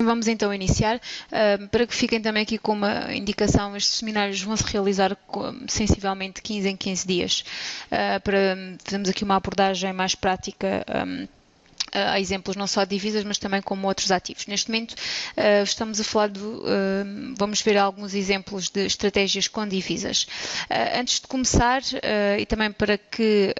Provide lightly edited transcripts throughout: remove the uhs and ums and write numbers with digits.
Vamos então iniciar. Para que fiquem também aqui com uma indicação, estes seminários vão se realizar sensivelmente 15 em 15 dias, para fazermos aqui uma abordagem mais prática a exemplos não só de divisas, mas também como outros ativos. Neste momento estamos a falar vamos ver alguns exemplos de estratégias com divisas. Antes de começar, e também para que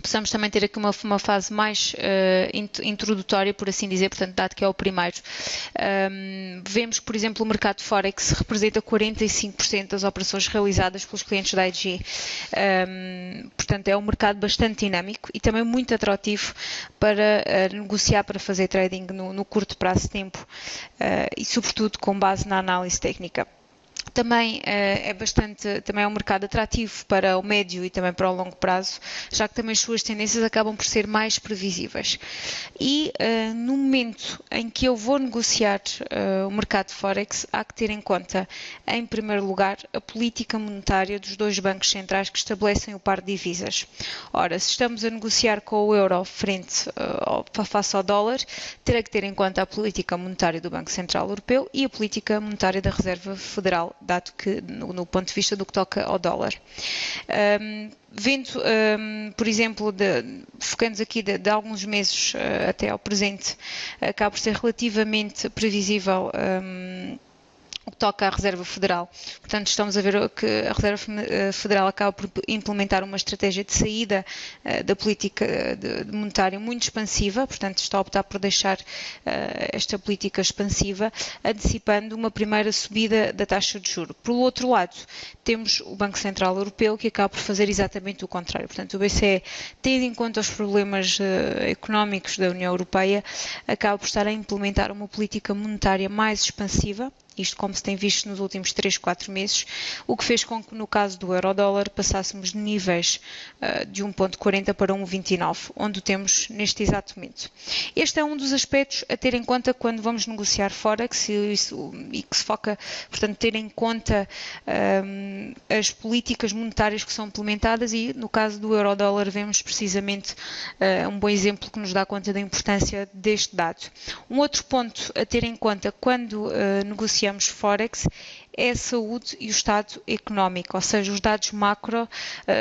possamos também ter aqui uma fase mais introdutória, por assim dizer, portanto, dado que é o primeiro. Vemos que, por exemplo, o mercado Forex representa 45% das operações realizadas pelos clientes da IG. Portanto, é um mercado bastante dinâmico e também muito atrativo para negociar, para fazer trading no curto prazo de tempo e, sobretudo, com base na análise técnica. Também também é um mercado atrativo para o médio e também para o longo prazo, já que também as suas tendências acabam por ser mais previsíveis. E no momento em que eu vou negociar o mercado Forex, há que ter em conta, em primeiro lugar, a política monetária dos dois bancos centrais que estabelecem o par de divisas. Ora, se estamos a negociar com o euro face ao dólar, terá que ter em conta a política monetária do Banco Central Europeu e a política monetária da Reserva Federal, dado que no ponto de vista do que toca ao dólar. Por exemplo, focando aqui de alguns meses até ao presente, acaba por ser relativamente previsível o que toca à Reserva Federal. Portanto, estamos a ver que a Reserva Federal acaba por implementar uma estratégia de saída da política monetária muito expansiva, portanto, está a optar por deixar esta política expansiva, antecipando uma primeira subida da taxa de juros. Por outro lado, temos o Banco Central Europeu, que acaba por fazer exatamente o contrário. Portanto, o BCE, tendo em conta os problemas económicos da União Europeia, acaba por estar a implementar uma política monetária mais expansiva, isto como se tem visto nos últimos 3, 4 meses, o que fez com que no caso do euro-dólar passássemos de níveis de 1.40 para 1.29, onde o temos neste exato momento. Este é um dos aspectos a ter em conta quando vamos negociar Forex e que se foca, portanto, ter em conta as políticas monetárias que são implementadas e no caso do euro-dólar vemos precisamente um bom exemplo que nos dá conta da importância deste dado. Um outro ponto a ter em conta quando negociamos Forex é a saúde e o estado económico, ou seja, os dados macro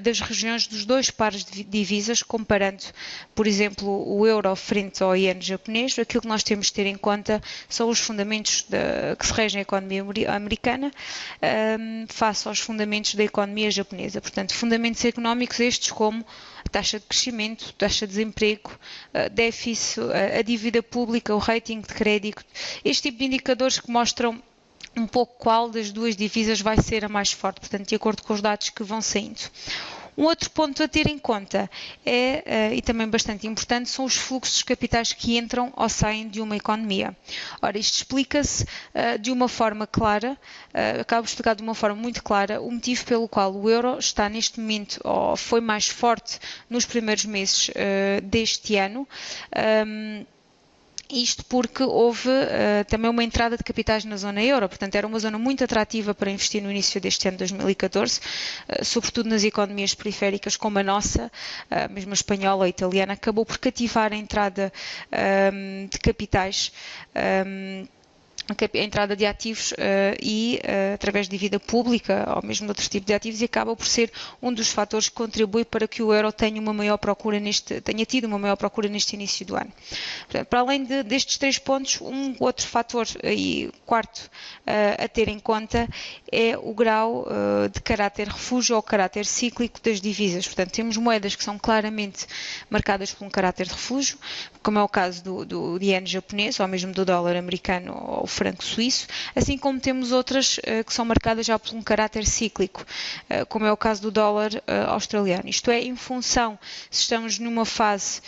das regiões dos dois pares de divisas, comparando, por exemplo, o euro frente ao iene japonês. Aquilo que nós temos de ter em conta são os fundamentos que se regem a economia americana face aos fundamentos da economia japonesa. Portanto, fundamentos económicos estes como a taxa de crescimento, taxa de desemprego, déficit, a dívida pública, o rating de crédito, este tipo de indicadores que mostram um pouco qual das duas divisas vai ser a mais forte, portanto, de acordo com os dados que vão saindo. Um outro ponto a ter em conta e também bastante importante, são os fluxos de capitais que entram ou saem de uma economia. Ora, isto explica-se de uma forma clara, acaba de explicar de uma forma muito clara o motivo pelo qual o euro está neste momento, ou foi mais forte nos primeiros meses deste ano. Isto porque houve também uma entrada de capitais na zona euro, portanto era uma zona muito atrativa para investir no início deste ano 2014, sobretudo nas economias periféricas como a nossa, mesmo a espanhola ou a italiana, acabou por cativar a entrada de capitais, a entrada de ativos através de dívida pública ou mesmo de outro tipo de ativos, e acaba por ser um dos fatores que contribui para que o euro tenha tido uma maior procura neste início do ano. Portanto, para além destes 3 pontos, um outro fator e quarto a ter em conta é o grau de caráter refúgio ou caráter cíclico das divisas. Portanto, temos moedas que são claramente marcadas por um caráter de refúgio, como é o caso do iene japonês ou mesmo do dólar americano ou franco suíço, assim como temos outras que são marcadas já por um caráter cíclico, como é o caso do dólar australiano. Isto é, em função se estamos numa fase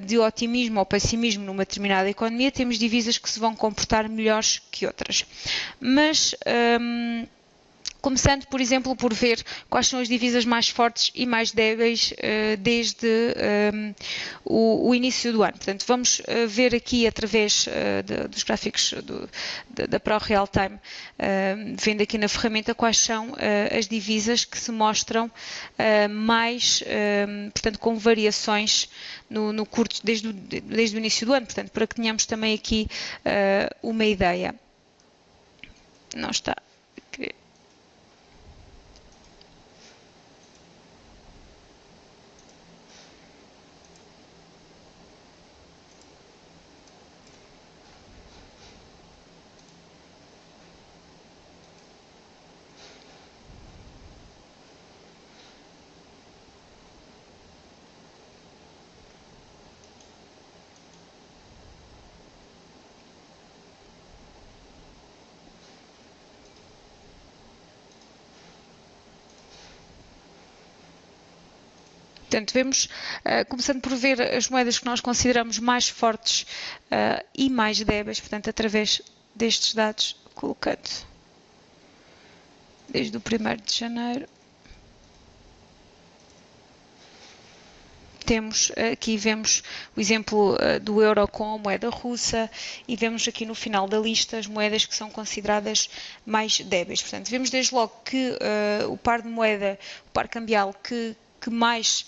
de otimismo ou pessimismo numa determinada economia, temos divisas que se vão comportar melhores que outras. Mas Começando, por exemplo, por ver quais são as divisas mais fortes e mais débeis desde o início do ano. Portanto, vamos ver aqui através dos gráficos da Pro Real Time, vendo aqui na ferramenta quais são as divisas que se mostram mais, portanto, com variações no curto, desde o início do ano. Portanto, para que tenhamos também aqui uma ideia. Não está. Portanto, vemos, começando por ver as moedas que nós consideramos mais fortes e mais débeis, portanto, através destes dados, colocando desde o 1º de janeiro. Vemos o exemplo do euro com a moeda russa e vemos aqui no final da lista as moedas que são consideradas mais débeis. Portanto, vemos desde logo que o par de moeda, o par cambial que mais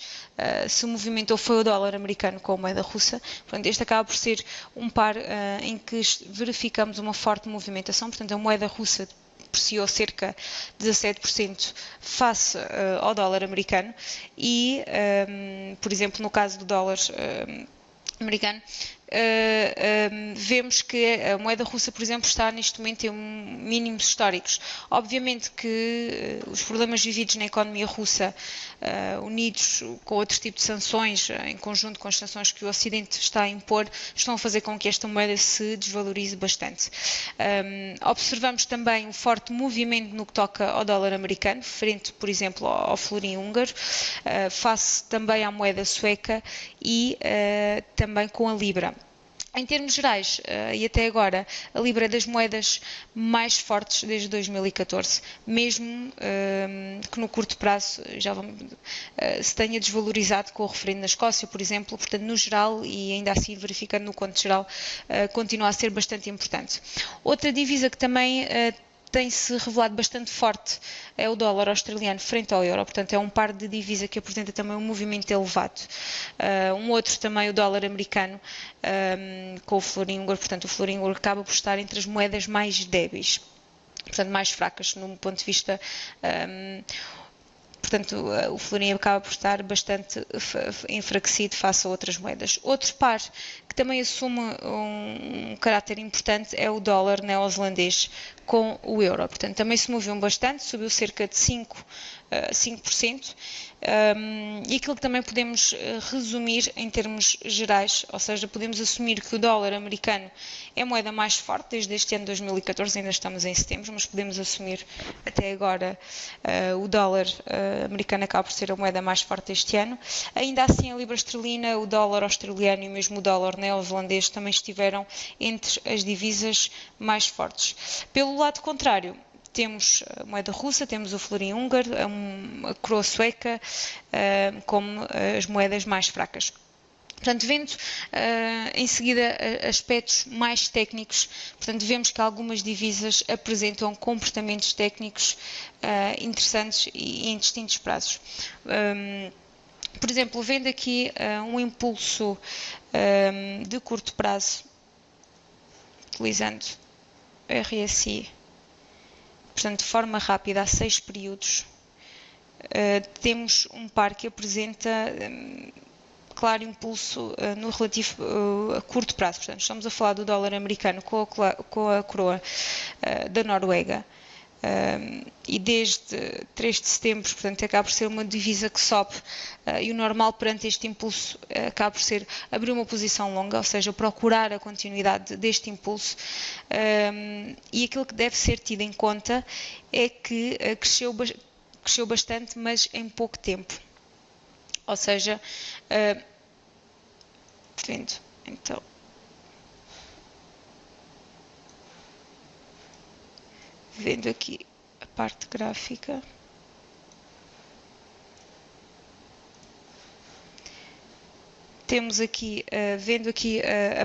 se movimentou foi o dólar americano com a moeda russa. Portanto, este acaba por ser um par em que verificamos uma forte movimentação. Portanto, a moeda russa depreciou cerca de 17% face ao dólar americano e, por exemplo, no caso do dólar americano, vemos que a moeda russa, por exemplo, está neste momento em mínimos históricos. Obviamente que os problemas vividos na economia russa, unidos com outros tipos de sanções, em conjunto com as sanções que o Ocidente está a impor, estão a fazer com que esta moeda se desvalorize bastante. Observamos também um forte movimento no que toca ao dólar americano, frente, por exemplo, ao florim húngaro, face também à moeda sueca e também com a libra. Em termos gerais, e até agora, a libra é das moedas mais fortes desde 2014, mesmo que no curto prazo se tenha desvalorizado com o referendo na Escócia, por exemplo. Portanto, no geral, e ainda assim verificando no conto geral, continua a ser bastante importante. Outra divisa que também tem-se revelado bastante forte é o dólar australiano frente ao euro, portanto é um par de divisa que apresenta também um movimento elevado. Um outro também o dólar americano com o florim húngaro, portanto o florim húngaro acaba por estar entre as moedas mais débeis, portanto mais fracas no ponto de vista. Portanto, o florim acaba por estar bastante enfraquecido face a outras moedas. Outro par que também assume um caráter importante é o dólar neozelandês com o euro. Portanto, também se moveu bastante, subiu cerca de 5%. E aquilo que também podemos resumir em termos gerais, ou seja, podemos assumir que o dólar americano é a moeda mais forte desde este ano 2014, ainda estamos em setembro, mas podemos assumir até agora o dólar americano acaba por ser a moeda mais forte este ano. Ainda assim, a libra esterlina, o dólar australiano e mesmo o dólar neozelandês também estiveram entre as divisas mais fortes. Pelo lado contrário, temos a moeda russa, temos o florim húngaro, a coroa sueca, como as moedas mais fracas. Portanto, vendo em seguida aspectos mais técnicos, portanto, vemos que algumas divisas apresentam comportamentos técnicos interessantes e em distintos prazos. Por exemplo, vendo aqui um impulso de curto prazo, utilizando RSI, portanto, de forma rápida, há 6 períodos, temos um par que apresenta claro impulso no relativo a curto prazo. Portanto, estamos a falar do dólar americano com a coroa da Noruega. E desde 3 de setembro, portanto, acaba por ser uma divisa que sobe e o normal perante este impulso acaba por ser abrir uma posição longa, ou seja, procurar a continuidade deste impulso. E aquilo que deve ser tido em conta é que cresceu bastante, mas em pouco tempo. Ou seja, vendo, então, vendo aqui a parte gráfica. Temos aqui, vendo aqui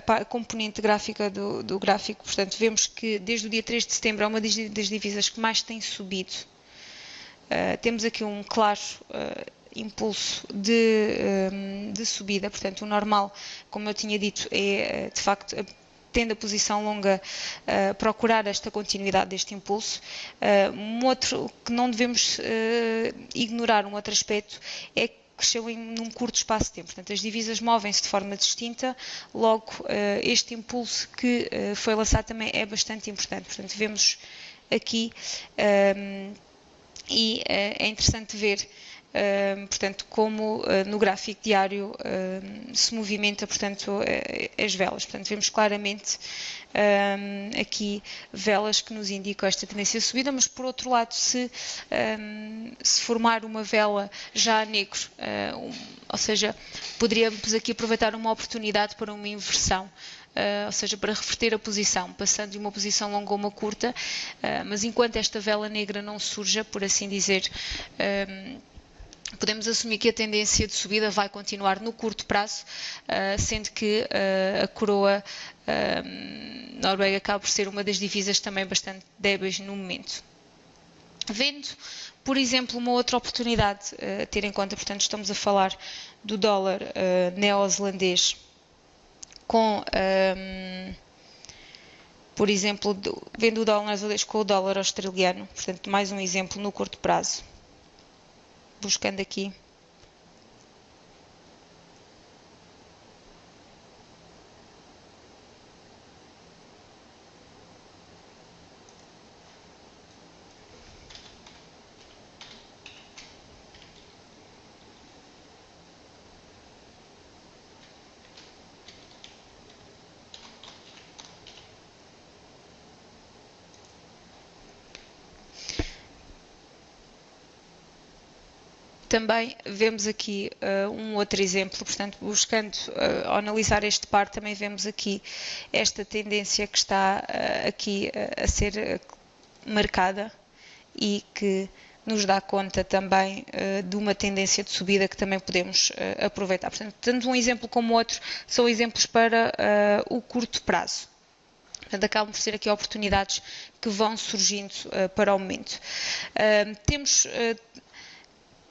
a componente gráfica do gráfico, portanto, vemos que desde o dia 3 de setembro é uma das divisas que mais tem subido. Temos aqui um claro impulso de subida, portanto, o normal, como eu tinha dito, é de facto, tendo a posição longa, procurar esta continuidade deste impulso. Um outro que não devemos ignorar, um outro aspecto, é que cresceu num curto espaço de tempo. Portanto, as divisas movem-se de forma distinta, logo este impulso que foi lançado também é bastante importante. Portanto, vemos aqui e é interessante ver portanto, como no gráfico diário se movimenta, portanto, as velas. Portanto, vemos claramente aqui velas que nos indicam esta tendência de subida, mas por outro lado, se formar uma vela já a negro, ou seja, poderíamos aqui aproveitar uma oportunidade para uma inversão. Ou seja, para reverter a posição, passando de uma posição longa a uma curta, mas enquanto esta vela negra não surja, por assim dizer, podemos assumir que a tendência de subida vai continuar no curto prazo, sendo que a coroa Noruega acaba por ser uma das divisas também bastante débeis no momento. Vendo, por exemplo, uma outra oportunidade a ter em conta, portanto, estamos a falar do dólar neozelandês com, por exemplo, vendo o dólar neozelandês com o dólar australiano, portanto, mais um exemplo no curto prazo. Buscando aqui. Também vemos aqui um outro exemplo, portanto, buscando analisar este par, também vemos aqui esta tendência que está aqui a ser marcada e que nos dá conta também de uma tendência de subida que também podemos aproveitar. Portanto, tanto um exemplo como outro são exemplos para o curto prazo. Portanto, acabam por ser aqui oportunidades que vão surgindo para o momento. Temos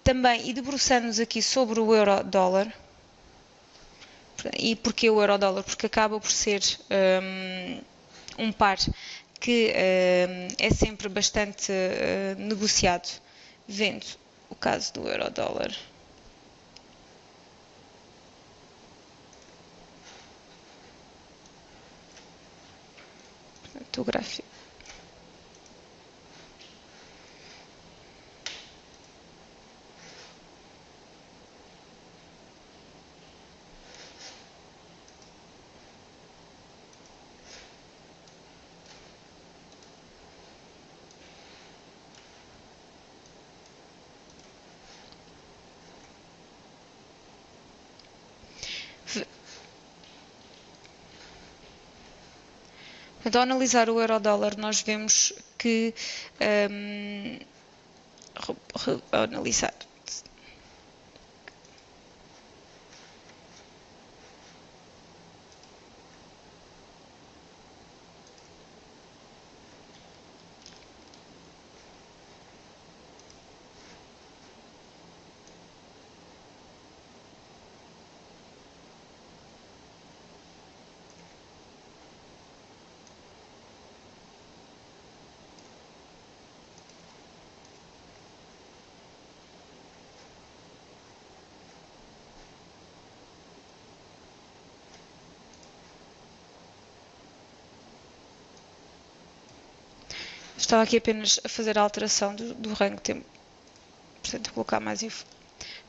também, e debruçando-nos aqui sobre o euro-dólar, e porquê o euro-dólar? Porque acaba por ser um par que é sempre bastante negociado, vendo o caso do euro-dólar. Portanto, o gráfico. Então, ao analisar o euro-dólar, nós vemos que analisar estava aqui apenas a fazer a alteração do rango, portanto, colocar mais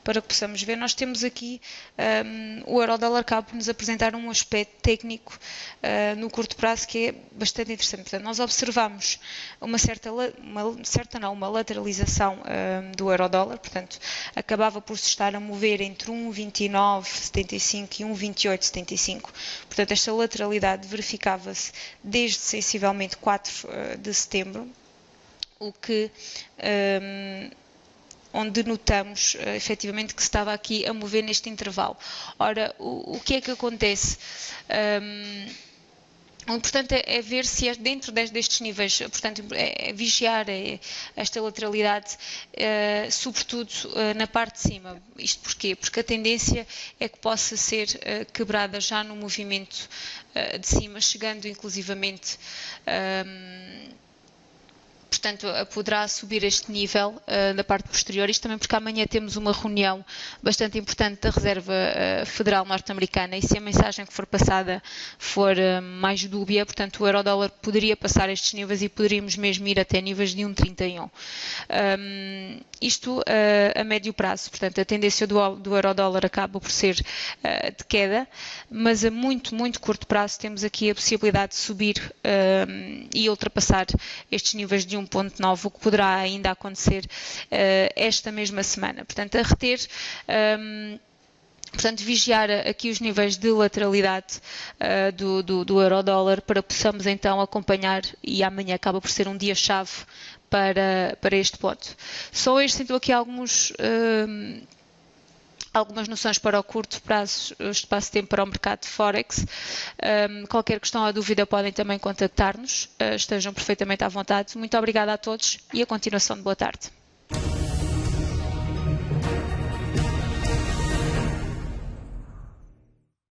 para que possamos ver. Nós temos aqui o euro-dólar acaba por nos apresentar um aspecto técnico no curto prazo que é bastante interessante. Portanto, nós observamos uma lateralização do euro-dólar, portanto, acabava por se estar a mover entre 1,2975 e 1,2875. Portanto, esta lateralidade verificava-se desde sensivelmente 4 de setembro. o que onde notamos efetivamente que se estava aqui a mover neste intervalo. Ora, o que é que acontece? O importante é ver se é dentro destes níveis, portanto, é vigiar esta lateralidade, sobretudo na parte de cima. Isto porquê? Porque a tendência é que possa ser quebrada já no movimento de cima, chegando inclusivamente portanto, poderá subir este nível da parte posterior, isto também porque amanhã temos uma reunião bastante importante da Reserva Federal Norte-Americana e se a mensagem que for passada for mais dúbia, portanto o euro-dólar poderia passar estes níveis e poderíamos mesmo ir até níveis de 1,31. Isto a médio prazo, portanto a tendência do euro-dólar acaba por ser de queda, mas a muito, muito curto prazo temos aqui a possibilidade de subir e ultrapassar estes níveis de 1,9, o que poderá ainda acontecer esta mesma semana. Portanto, a reter, portanto, vigiar aqui os níveis de lateralidade do euro-dólar para possamos então acompanhar, e amanhã acaba por ser um dia-chave para este ponto. Só este então aqui algumas noções para o curto prazo, espaço de tempo para o mercado de Forex. Qualquer questão ou dúvida podem também contactar-nos, estejam perfeitamente à vontade. Muito obrigada a todos e a continuação de boa tarde.